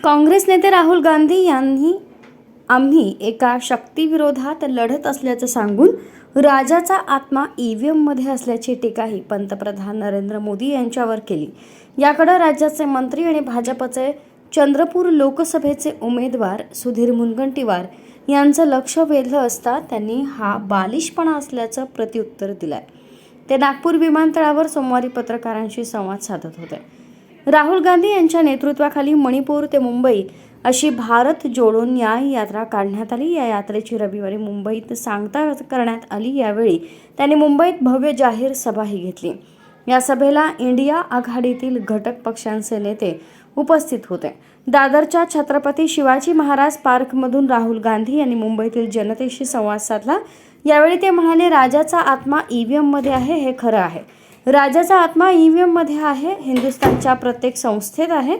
काँग्रेस नेते राहुल गांधी यांनी आम्ही एका शक्तीविरोधात लढत असल्याचं सांगून राजाचा आत्मा ईव्हीएममध्ये असल्याची टीकाही पंतप्रधान नरेंद्र मोदी यांच्यावर केली. याकडे राज्याचे मंत्री आणि भाजपचे चंद्रपूर लोकसभेचे उमेदवार सुधीर मुनगंटीवार यांचं लक्ष वेधलं असता त्यांनी हा बालिशपणा असल्याचं प्रत्युत्तर दिलंय. ते नागपूर विमानतळावर सोमवारी पत्रकारांशी संवाद साधत होते. राहुल गांधी यांच्या नेतृत्वाखाली मणिपूर ते मुंबई अशी भारत जोडो न्याय यात्रा काढण्यात आली. या यात्रेची रविवारी मुंबईत सांगता करण्यात आली. यावेळी त्यांनी मुंबईत भव्य जाहीर सभाही घेतली. या सभेला इंडिया आघाडीतील घटक पक्षांचे नेते उपस्थित होते. दादरच्या छत्रपती शिवाजी महाराज पार्कमधून राहुल गांधी यांनी मुंबईतील जनतेशी संवाद साधला. यावेळी ते म्हणाले, राजाचा आत्मा ईव्हीएममध्ये आहे हे खरं आहे. राजाचा आत्मा ईव्हीएममध्ये आहे. हिंदुस्थानच्या प्रत्येक संस्थेत आहे.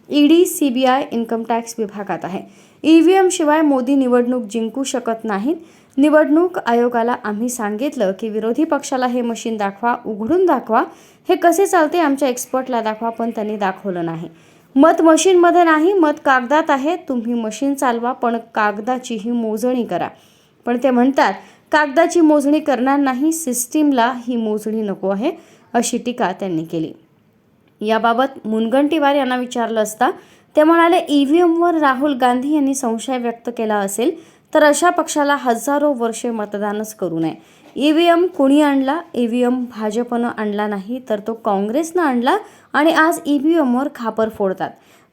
ईडी, सीबीआय, इन्कम टॅक्स विभागात आहे. ईव्हीएम शिवाय मोदी निवडणूक जिंकू शकत नाहीत. निवडणूक आयोगाला आम्ही सांगितलं की विरोधी पक्षाला हे मशीन दाखवा, उघडून दाखवा, हे कसे चालते आमच्या एक्सपर्टला दाखवा, पण त्यांनी दाखवलं नाही. मत मशीनमध्ये नाही, मत कागदात आहे. तुम्ही मशीन चालवा पण कागदाचीही मोजणी करा. पण ते म्हणतात कागदाची मोजणी करणार नाही, सिस्टीमला ही मोजणी नको आहे, अशी टीका त्यांनी केली. याबाबत मुनगंटीवार यांना विचारलं असता ते म्हणाले, ईव्हीएमवर राहुल गांधी यांनी संशय व्यक्त केला असेल तर अशा पक्षाला हजारो वर्षे मतदानच करू नये. ईव्हीएम कुणी आणला? ईव्हीएम भाजपनं आणला नाही तर तो काँग्रेसनं आणला आणि आज ईव्हीएमवर खापर फोडतात.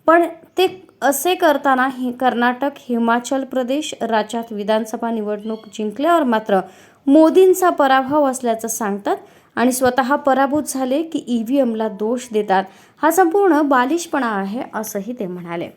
पण ते असे करताना कर्नाटक, हिमाचल प्रदेश राज्यात विधानसभा निवडणूक जिंकल्यावर मात्र मोदींचा पराभव असल्याचं सांगतात आणि स्वतः पराभूत झाले की ईव्हीएमला दोष देतात. हा संपूर्ण बालिशपणा आहे, असंही ते म्हणाले.